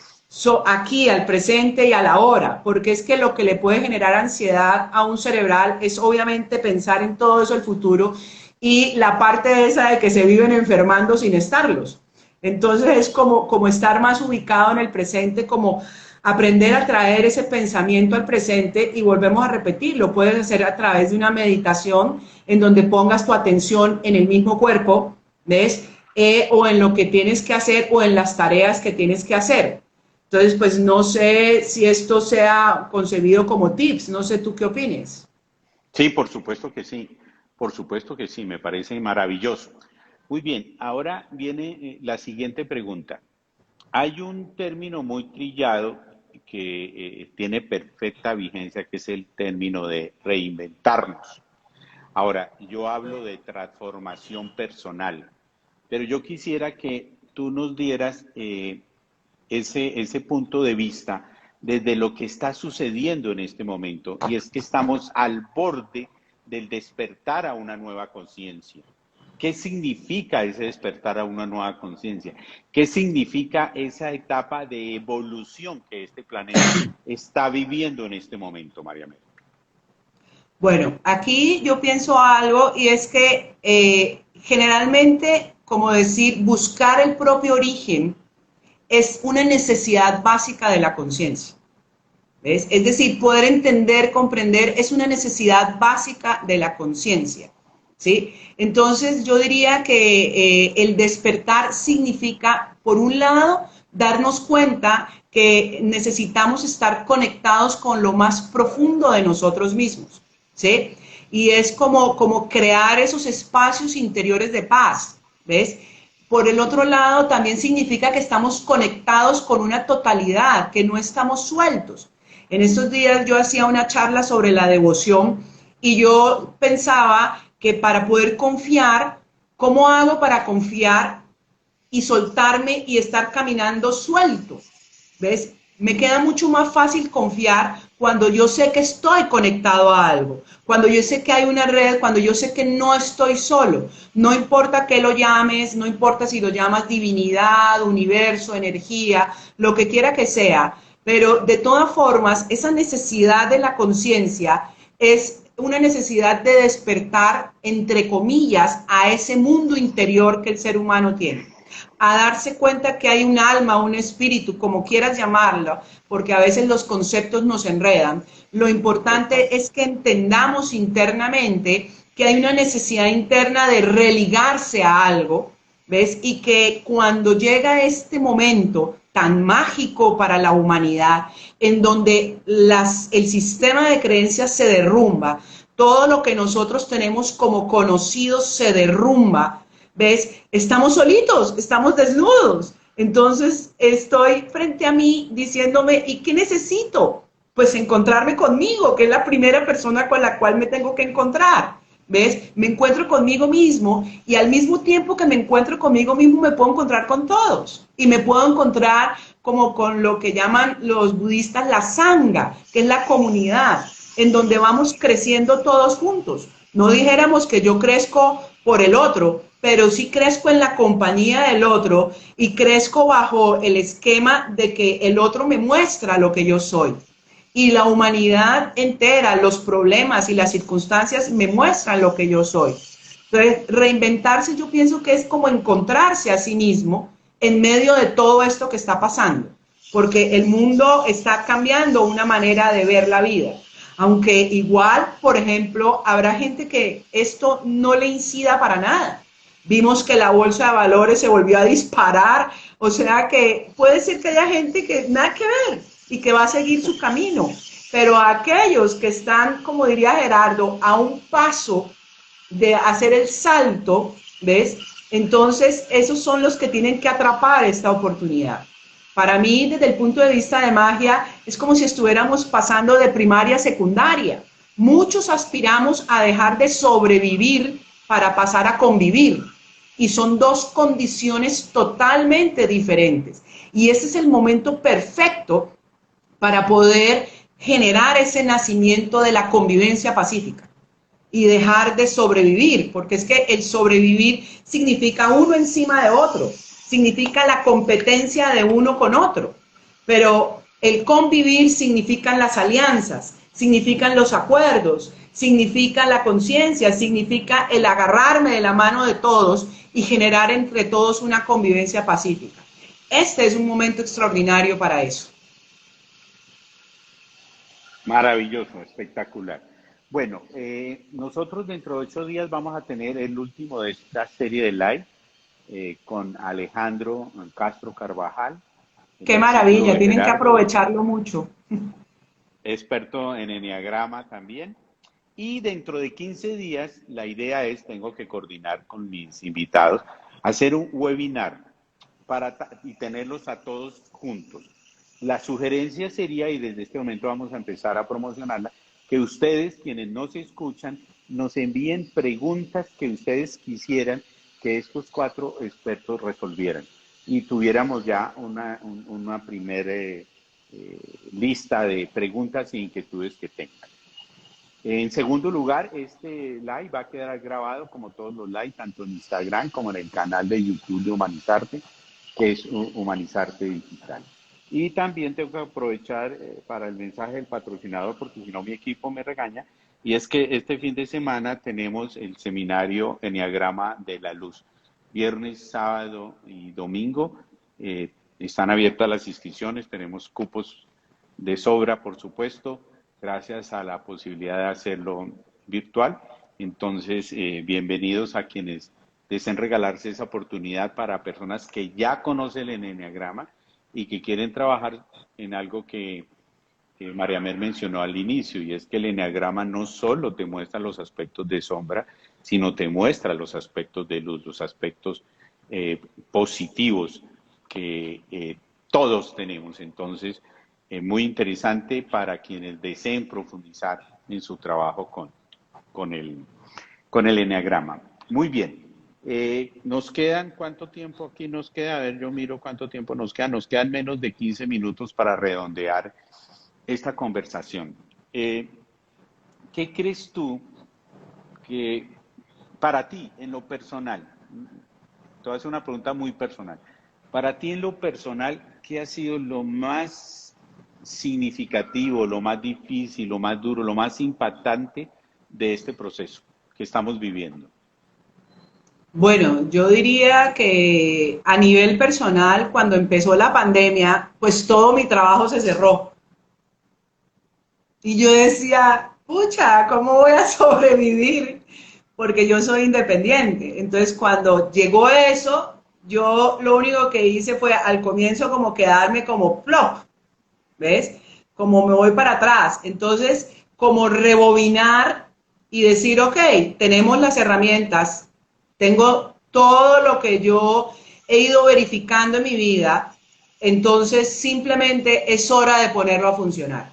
Aquí, al presente y a la hora, porque es que lo que le puede generar ansiedad a un cerebral es obviamente pensar en todo eso, el futuro, y la parte esa de que se viven enfermando sin estarlos. Entonces es como estar más ubicado en el presente, como aprender a traer ese pensamiento al presente y volvemos a repetir, lo puedes hacer a través de una meditación en donde pongas tu atención en el mismo cuerpo, ¿ves? O en lo que tienes que hacer o en las tareas que tienes que hacer. Entonces, pues no sé si esto sea concebido como tips, no sé tú qué opines. Sí, por supuesto que sí. Por supuesto que sí, me parece maravilloso. Muy bien, ahora viene la siguiente pregunta. Hay un término muy trillado que tiene perfecta vigencia, que es el término de reinventarnos. Ahora, yo hablo de transformación personal, pero yo quisiera que tú nos dieras ese punto de vista desde lo que está sucediendo en este momento, y es que estamos al borde del despertar a una nueva conciencia. ¿Qué significa ese despertar a una nueva conciencia? ¿Qué significa esa etapa de evolución que este planeta está viviendo en este momento, María Mel? Bueno, aquí yo pienso algo y es que generalmente, como decir, buscar el propio origen es una necesidad básica de la conciencia. ¿Ves? Es decir, poder entender, comprender, es una necesidad básica de la conciencia. ¿Sí? Entonces yo diría que el despertar significa, por un lado, darnos cuenta que necesitamos estar conectados con lo más profundo de nosotros mismos. ¿Sí? y es como crear esos espacios interiores de paz, ¿ves? Por el otro lado, también significa que estamos conectados con una totalidad, que no estamos sueltos. En estos días yo hacía una charla sobre la devoción y yo pensaba que para poder confiar, ¿cómo hago para confiar y soltarme y estar caminando suelto? ¿Ves? Me queda mucho más fácil confiar cuando yo sé que estoy conectado a algo, cuando yo sé que hay una red, cuando yo sé que no estoy solo. No importa qué lo llames, no importa si lo llamas divinidad, universo, energía, lo que quiera que sea, pero de todas formas, esa necesidad de la conciencia es una necesidad de despertar, entre comillas, a ese mundo interior que el ser humano tiene, a darse cuenta que hay un alma, un espíritu, como quieras llamarlo, porque a veces los conceptos nos enredan. Lo Total. importante es que entendamos internamente que hay una necesidad interna de religarse a algo, ¿ves? Y que cuando llega este momento tan mágico para la humanidad, en donde el sistema de creencias se derrumba, todo lo que nosotros tenemos como conocidos se derrumba, ¿ves? Estamos solitos, estamos desnudos. Entonces estoy frente a mí diciéndome, ¿y qué necesito? Pues encontrarme conmigo, que es la primera persona con la cual me tengo que encontrar. ¿Ves? Me encuentro conmigo mismo y al mismo tiempo que me encuentro conmigo mismo me puedo encontrar con todos. Y me puedo encontrar como con lo que llaman los budistas la sangha, que es la comunidad, en donde vamos creciendo todos juntos. No dijéramos que yo crezco por el otro, pero sí crezco en la compañía del otro y crezco bajo el esquema de que el otro me muestra lo que yo soy. Y la humanidad entera, los problemas y las circunstancias me muestran lo que yo soy. Entonces, reinventarse yo pienso que es como encontrarse a sí mismo en medio de todo esto que está pasando, porque el mundo está cambiando una manera de ver la vida. Aunque igual, por ejemplo, habrá gente que esto no le incida para nada. Vimos que la bolsa de valores se volvió a disparar, o sea que puede ser que haya gente que nada que ver y que va a seguir su camino, pero aquellos que están, como diría Gerardo, a un paso de hacer el salto, ¿ves? Entonces, esos son los que tienen que atrapar esta oportunidad. Para mí, desde el punto de vista de magia, es como si estuviéramos pasando de primaria a secundaria. Muchos aspiramos a dejar de sobrevivir para pasar a convivir. Y son dos condiciones totalmente diferentes. Y ese es el momento perfecto para poder generar ese nacimiento de la convivencia pacífica y dejar de sobrevivir, porque es que el sobrevivir significa uno encima de otro, significa la competencia de uno con otro, pero el convivir significan las alianzas, significan los acuerdos, significa la conciencia, significa el agarrarme de la mano de todos y generar entre todos una convivencia pacífica. Este es un momento extraordinario para eso. Maravilloso, espectacular. Bueno, nosotros dentro de 8 días vamos a tener el último de esta serie de live con Alejandro Castro Carvajal, Qué del Círculo maravilla, de tienen que Gerardo, aprovecharlo mucho. experto en enneagrama también. Y dentro de 15 días, la idea es, tengo que coordinar con mis invitados, hacer un webinar y tenerlos a todos juntos. La sugerencia sería, y desde este momento vamos a empezar a promocionarla, que ustedes, quienes nos escuchan, nos envíen preguntas que ustedes quisieran que estos cuatro expertos resolvieran y tuviéramos ya una primera lista de preguntas e inquietudes que tengan. En segundo lugar, este live va a quedar grabado como todos los live, tanto en Instagram como en el canal de YouTube de Humanizarte, que es Humanizarte Digital. Y también tengo que aprovechar para el mensaje del patrocinador, porque si no mi equipo me regaña, y es que este fin de semana tenemos el seminario Enneagrama de la Luz. Viernes, sábado y domingo están abiertas las inscripciones, tenemos cupos de sobra, por supuesto, gracias a la posibilidad de hacerlo virtual. Entonces, bienvenidos a quienes deseen regalarse esa oportunidad para personas que ya conocen el enneagrama y que quieren trabajar en algo María Mer mencionó al inicio, y es que el eneagrama no solo te muestra los aspectos de sombra, sino te muestra los aspectos de luz, los aspectos positivos que todos tenemos. Entonces, muy interesante para quienes deseen profundizar en su trabajo con el eneagrama. Muy bien. Nos quedan, ¿cuánto tiempo aquí nos queda? A ver, yo miro cuánto tiempo nos queda. Nos quedan menos de 15 minutos para redondear esta conversación. ¿Qué crees tú que para ti, en lo personal, te voy a hacer una pregunta muy personal, para ti en lo personal, ¿qué ha sido lo más significativo, lo más difícil, lo más duro, lo más impactante de este proceso que estamos viviendo? Bueno, yo diría que a nivel personal, cuando empezó la pandemia, pues todo mi trabajo se cerró. Y yo decía, pucha, ¿cómo voy a sobrevivir? Porque yo soy independiente. Entonces, cuando llegó eso, yo lo único que hice fue al comienzo como quedarme como plop, ¿ves? Como me voy para atrás. Entonces, como rebobinar y decir, ok, tenemos las herramientas, tengo todo lo que yo he ido verificando en mi vida, entonces simplemente es hora de ponerlo a funcionar,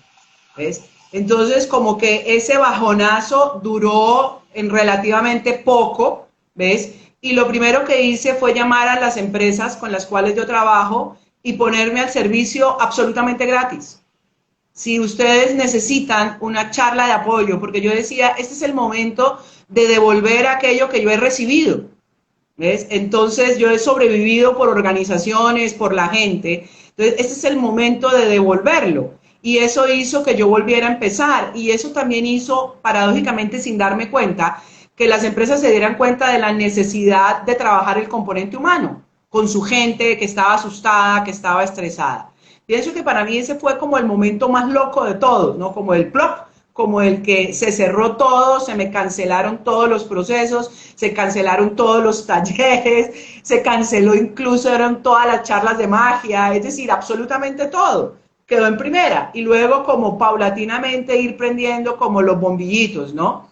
¿ves? Entonces, como que ese bajonazo duró en relativamente poco, ¿ves? Y lo primero que hice fue llamar a las empresas con las cuales yo trabajo y ponerme al servicio absolutamente gratis. Si ustedes necesitan una charla de apoyo, porque yo decía, este es el momento de devolver aquello que yo he recibido, ¿ves? Entonces yo he sobrevivido por organizaciones, por la gente, entonces este es el momento de devolverlo. Y eso hizo que yo volviera a empezar y eso también hizo, paradójicamente sin darme cuenta, que las empresas se dieran cuenta de la necesidad de trabajar el componente humano con su gente que estaba asustada, que estaba estresada. Pienso que para mí ese fue como el momento más loco de todos, ¿no? Como el plop, como el que se cerró todo, se me cancelaron todos los procesos, se cancelaron todos los talleres, se canceló incluso eran todas las charlas de magia, es decir, absolutamente todo quedó en primera y luego como paulatinamente ir prendiendo como los bombillitos, ¿no?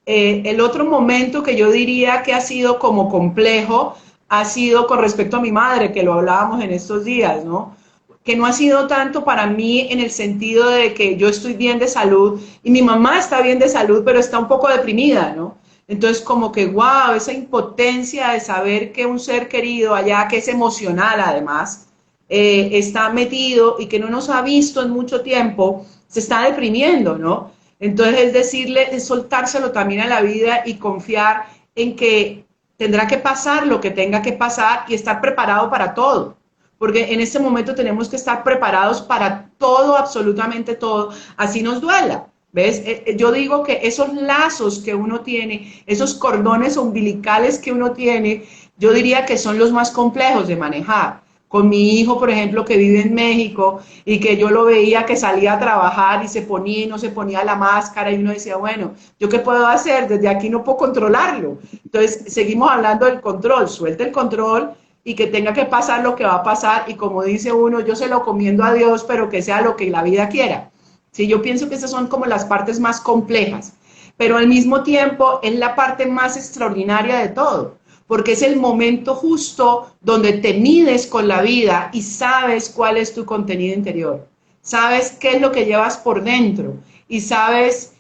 El otro momento que yo diría que ha sido como complejo ha sido con respecto a mi madre, que lo hablábamos en estos días, ¿no? Que no ha sido tanto para mí en el sentido de que yo estoy bien de salud y mi mamá está bien de salud, pero está un poco deprimida, ¿no? Entonces como que, wow, esa impotencia de saber que un ser querido allá, que es emocional además, está metido y que no nos ha visto en mucho tiempo, se está deprimiendo, ¿no? Entonces es decirle, es soltárselo también a la vida y confiar en que tendrá que pasar lo que tenga que pasar y estar preparado para todo porque en este momento tenemos que estar preparados para todo, absolutamente todo, así nos duela. ¿Ves? Yo digo que esos lazos que uno tiene, esos cordones umbilicales que uno tiene, yo diría que son los más complejos de manejar. Con mi hijo, por ejemplo, que vive en México y que yo lo veía que salía a trabajar y se ponía y no se ponía la máscara y uno decía, bueno, ¿yo qué puedo hacer? Desde aquí no puedo controlarlo. Entonces, seguimos hablando del control, suelta el control y que tenga que pasar lo que va a pasar y como dice uno, yo se lo comiendo a Dios, pero que sea lo que la vida quiera. Sí, yo pienso que esas son como las partes más complejas, pero al mismo tiempo es la parte más extraordinaria de todo, porque es el momento justo donde te mides con la vida y sabes cuál es tu contenido interior, sabes qué es lo que llevas por dentro y sabes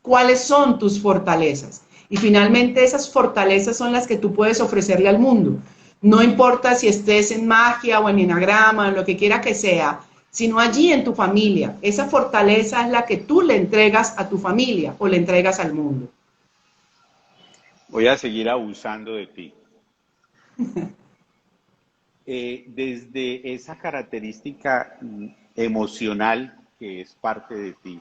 cuáles son tus fortalezas. Y finalmente esas fortalezas son las que tú puedes ofrecerle al mundo. No importa si estés en magia o en enagrama, en lo que quiera que sea, sino allí en tu familia. Esa fortaleza es la que tú le entregas a tu familia o le entregas al mundo. Voy a seguir abusando de ti. Desde esa característica emocional que es parte de ti,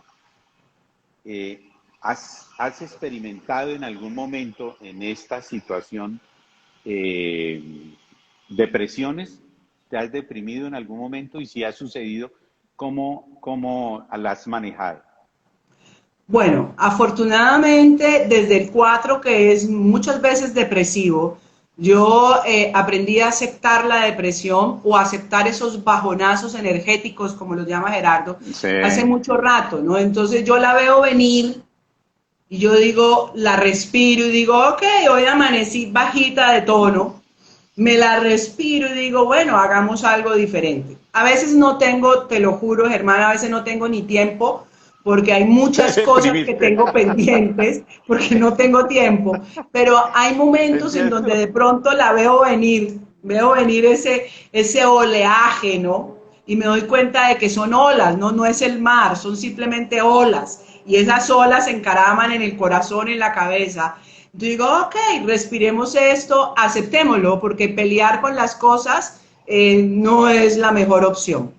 ¿has experimentado en algún momento en esta situación depresiones? ¿Te has deprimido en algún momento? Y si ha sucedido, ¿cómo las has manejado? Bueno, afortunadamente desde el 4 que es muchas veces depresivo, Yo aprendí a aceptar la depresión o a aceptar esos bajonazos energéticos, como los llama Gerardo, Sí. hace mucho rato, ¿no? Entonces yo la veo venir y yo digo, la respiro y digo, ok, hoy amanecí bajita de tono, me la respiro y digo, bueno, hagamos algo diferente. A veces no tengo, te lo juro, Germán, a veces no tengo ni tiempo porque hay muchas cosas que Deprimiste. tengo pendientes, porque no tengo tiempo, pero hay Te momentos en donde entiendo. de pronto la veo venir ese oleaje, ¿no? Y me doy cuenta de que son olas, ¿no? No es el mar, son simplemente olas. Y esas olas se encaraman en el corazón, en la cabeza. Yo digo, ok, respiremos esto, aceptémoslo, porque pelear con las cosas no es la mejor opción.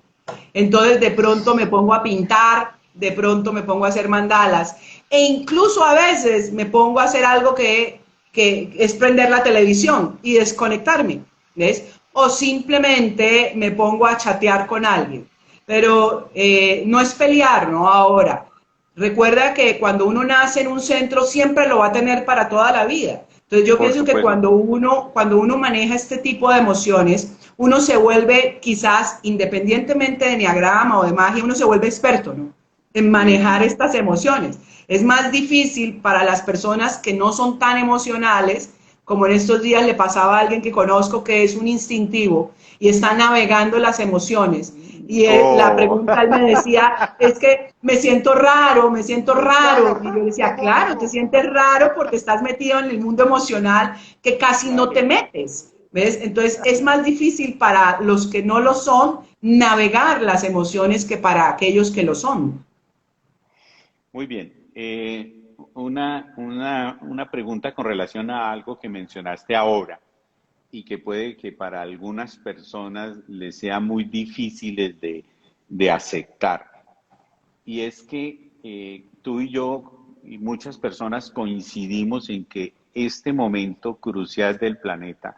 Entonces de pronto me pongo a pintar, de pronto me pongo a hacer mandalas e incluso a veces me pongo a hacer algo que es prender la televisión y desconectarme, ¿ves? O simplemente me pongo a chatear con alguien. Pero no es pelear, ¿no? Ahora, recuerda que cuando uno nace en un centro siempre lo va a tener para toda la vida. Entonces yo Por pienso que supuesto. cuando uno maneja este tipo de emociones, uno se vuelve quizás, independientemente de enneagrama o de magia, uno se vuelve experto, ¿no? En manejar Ujú. estas emociones. Es más difícil para las personas que no son tan emocionales, como en estos días le pasaba a alguien que conozco que es un instintivo y está navegando las emociones. Y la Oh. pregunta él me decía, es que me siento raro, me siento raro. Y yo decía, claro, te ¿Cómo? sientes raro porque estás metido en el mundo emocional que casi no te Claro. metes. ¿Ves? Entonces es más difícil para los que no lo son navegar las emociones que para aquellos que lo son. Muy bien. Una pregunta con relación a algo que mencionaste ahora y que puede que para algunas personas les sea muy difíciles de aceptar. Y es que tú y yo y muchas personas coincidimos en que este momento crucial del planeta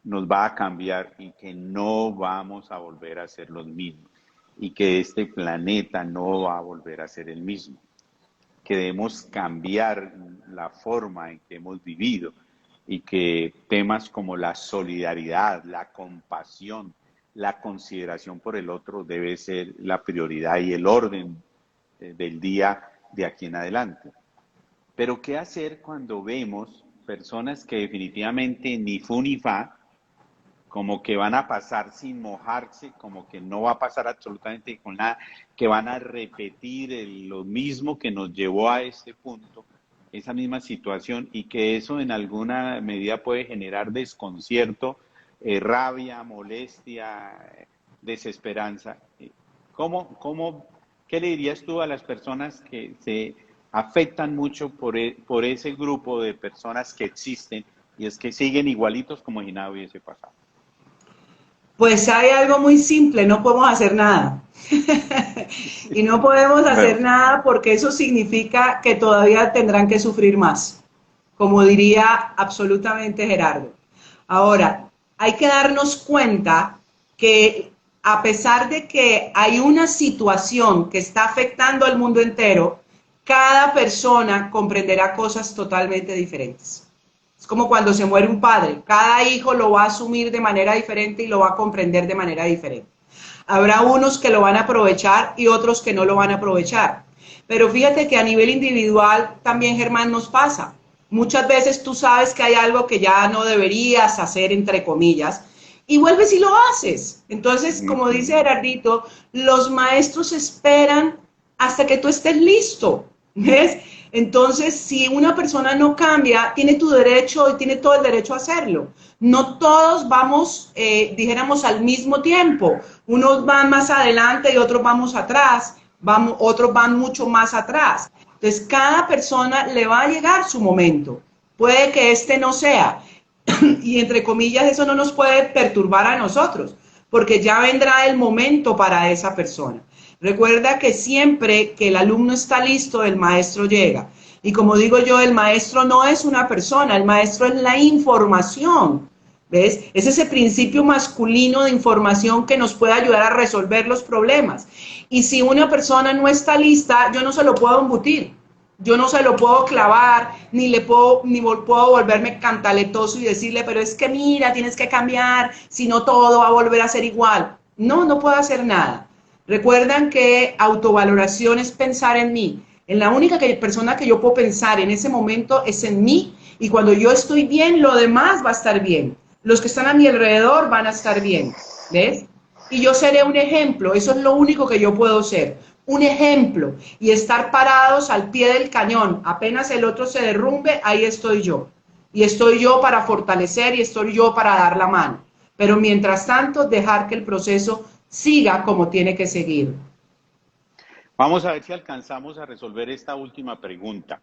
nos va a cambiar y que no vamos a volver a ser los mismos y que este planeta no va a volver a ser el mismo, que debemos cambiar la forma en que hemos vivido y que temas como la solidaridad, la compasión, la consideración por el otro debe ser la prioridad y el orden del día de aquí en adelante. Pero ¿qué hacer cuando vemos personas que definitivamente ni fu ni fa, como que van a pasar sin mojarse, como que no va a pasar absolutamente con nada, que van a repetir lo mismo que nos llevó a este punto, esa misma situación, y que eso en alguna medida puede generar desconcierto, rabia, molestia, desesperanza? ¿Cómo, qué le dirías tú a las personas que se afectan mucho por ese grupo de personas que existen y es que siguen igualitos como si nada hubiese pasado? Pues hay algo muy simple, no podemos hacer nada. Y no podemos hacer Bueno, nada porque eso significa que todavía tendrán que sufrir más, como diría absolutamente Gerardo. Ahora, hay que darnos cuenta que a pesar de que hay una situación que está afectando al mundo entero, cada persona comprenderá cosas totalmente diferentes. Es como cuando se muere un padre, cada hijo lo va a asumir de manera diferente y lo va a comprender de manera diferente. Habrá unos que lo van a aprovechar y otros que no lo van a aprovechar. Pero fíjate que a nivel individual también, Germán, nos pasa. Muchas veces tú sabes que hay algo que ya no deberías hacer, entre comillas, y vuelves y lo haces. Entonces, como dice ujú, Gerardito, los maestros esperan hasta que tú estés listo. ¿Ves? Entonces, si una persona no cambia, tiene tu derecho y tiene todo el derecho a hacerlo. No todos vamos, dijéramos, al mismo tiempo. Unos van más adelante y otros vamos atrás, otros van mucho más atrás. Entonces, cada persona le va a llegar su momento. Puede que este no sea. Y entre comillas, eso no nos puede perturbar a nosotros, porque ya vendrá el momento para esa persona. Recuerda que siempre que el alumno está listo, el maestro llega. Y como digo yo, el maestro no es una persona, el maestro es la información. ¿Ves? Es ese principio masculino de información que nos puede ayudar a resolver los problemas. Y si una persona no está lista, yo no se lo puedo embutir. yo no se lo puedo clavar, ni puedo volverme cantaletoso y decirle, pero es que mira, tienes que cambiar, si no todo va a volver a ser igual. No, no puedo hacer nada. Recuerdan que autovaloración es pensar en mí. En la única persona que yo puedo pensar en ese momento es en mí, y cuando yo estoy bien, lo demás va a estar bien. Los que están a mi alrededor van a estar bien. ¿Ves? Y yo seré un ejemplo, eso es lo único que yo puedo ser, un ejemplo, y estar parados al pie del cañón, apenas el otro se derrumbe, ahí estoy yo. Y estoy yo para fortalecer y estoy yo para dar la mano. Pero mientras tanto, dejar que el proceso siga como tiene que seguir. Vamos a ver si alcanzamos a resolver esta última pregunta.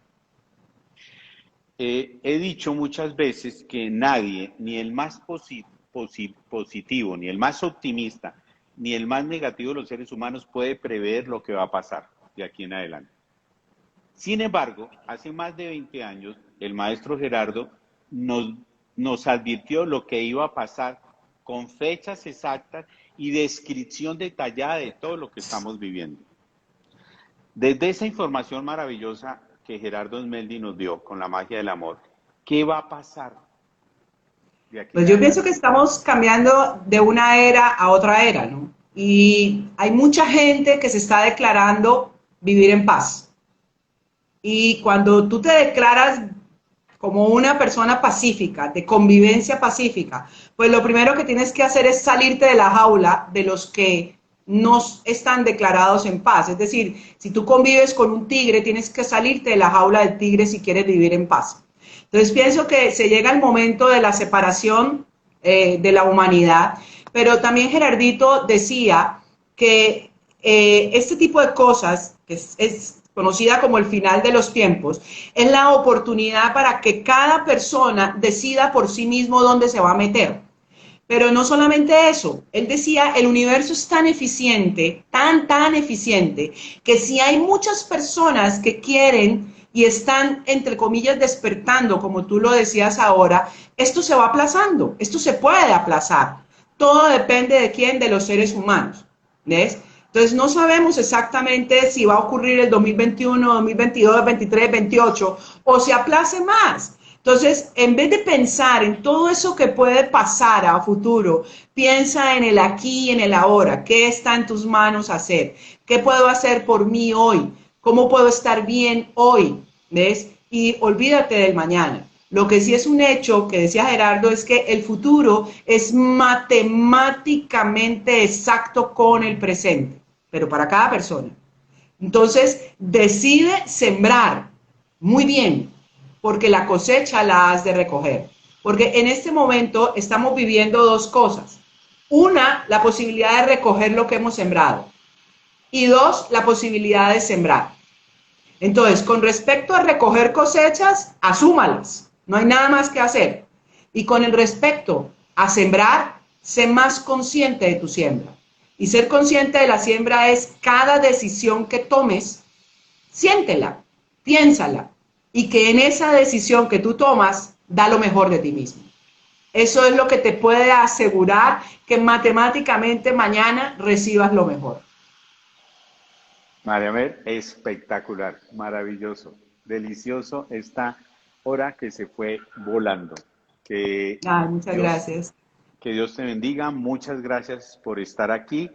He dicho muchas veces que nadie, ni el más positivo, ni el más optimista, ni el más negativo de los seres humanos puede prever lo que va a pasar de aquí en adelante. Sin embargo, hace más de 20 años, el maestro Gerardo nos, nos advirtió lo que iba a pasar con fechas exactas y descripción detallada de todo lo que estamos viviendo. Desde esa información maravillosa que Gerardo Smeldi nos dio con la magia del amor, ¿qué va a pasar de aquí Pues en yo pienso que adelante? estamos cambiando de una era a otra era, ¿no? Y hay mucha gente que se está declarando vivir en paz. Y cuando tú te declaras como una persona pacífica, de convivencia pacífica, pues lo primero que tienes que hacer es salirte de la jaula de los que no están declarados en paz. Es decir, si tú convives con un tigre, tienes que salirte de la jaula del tigre si quieres vivir en paz. Entonces pienso que se llega el momento de la separación de la humanidad, pero también Gerardito decía que este tipo de cosas, que es conocida como el final de los tiempos, es la oportunidad para que cada persona decida por sí mismo dónde se va a meter. Pero no solamente eso, él decía, el universo es tan eficiente, tan eficiente, que si hay muchas personas que quieren y están, entre comillas, despertando, como tú lo decías ahora, esto se va aplazando, esto se puede aplazar. Todo depende de quién, de los seres humanos. ¿Ves? Entonces no sabemos exactamente si va a ocurrir el 2021, 2022, 23, 28 o se aplace más. Entonces, en vez de pensar en todo eso que puede pasar a futuro, piensa en el aquí y en el ahora. ¿Qué está en tus manos hacer? ¿Qué puedo hacer por mí hoy? ¿Cómo puedo estar bien hoy? ¿Ves? Y olvídate del mañana. Lo que sí es un hecho, que decía Gerardo, es que el futuro es matemáticamente exacto con el presente, pero para cada persona. Entonces, decide sembrar muy bien, porque la cosecha la has de recoger. Porque en este momento estamos viviendo dos cosas. Una, la posibilidad de recoger lo que hemos sembrado. Y dos, la posibilidad de sembrar. Entonces, con respecto a recoger cosechas, asúmalas. No hay nada más que hacer. Y con el respecto a sembrar, sé más consciente de tu siembra. Y ser consciente de la siembra es cada decisión que tomes, siéntela, piénsala. Y que en esa decisión que tú tomas, da lo mejor de ti mismo. Eso es lo que te puede asegurar que matemáticamente mañana recibas lo mejor. María Mer, espectacular, maravilloso, delicioso esta hora que se fue volando. Que Ay, muchas Dios, gracias. que Dios te bendiga, muchas gracias por estar aquí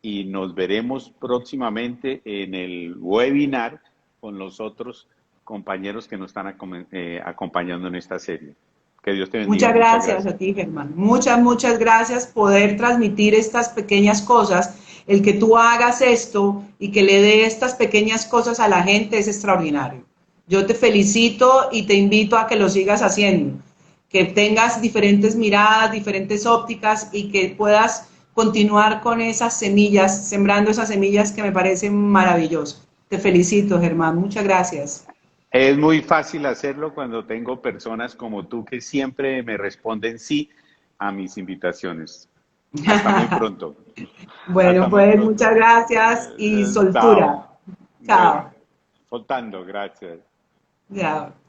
y nos veremos próximamente en el webinar con los otros compañeros que nos están acompañando en esta serie. Que Dios te bendiga, Muchas muchas gracias gracias. a ti, Germán. Muchas gracias poder transmitir estas pequeñas cosas. El que tú hagas esto y que le dé estas pequeñas cosas a la gente es extraordinario. Yo te felicito y te invito a que lo sigas haciendo, que tengas diferentes miradas, diferentes ópticas y que puedas continuar con esas semillas, sembrando esas semillas que me parecen maravillosas. Te felicito, Germán. Muchas gracias. Es muy fácil hacerlo cuando tengo personas como tú que siempre me responden sí a mis invitaciones. Hasta muy pronto. Bueno, Hasta muy pues pronto. muchas gracias y Chao. soltura. Bueno, Chao. soltando, gracias. Chao.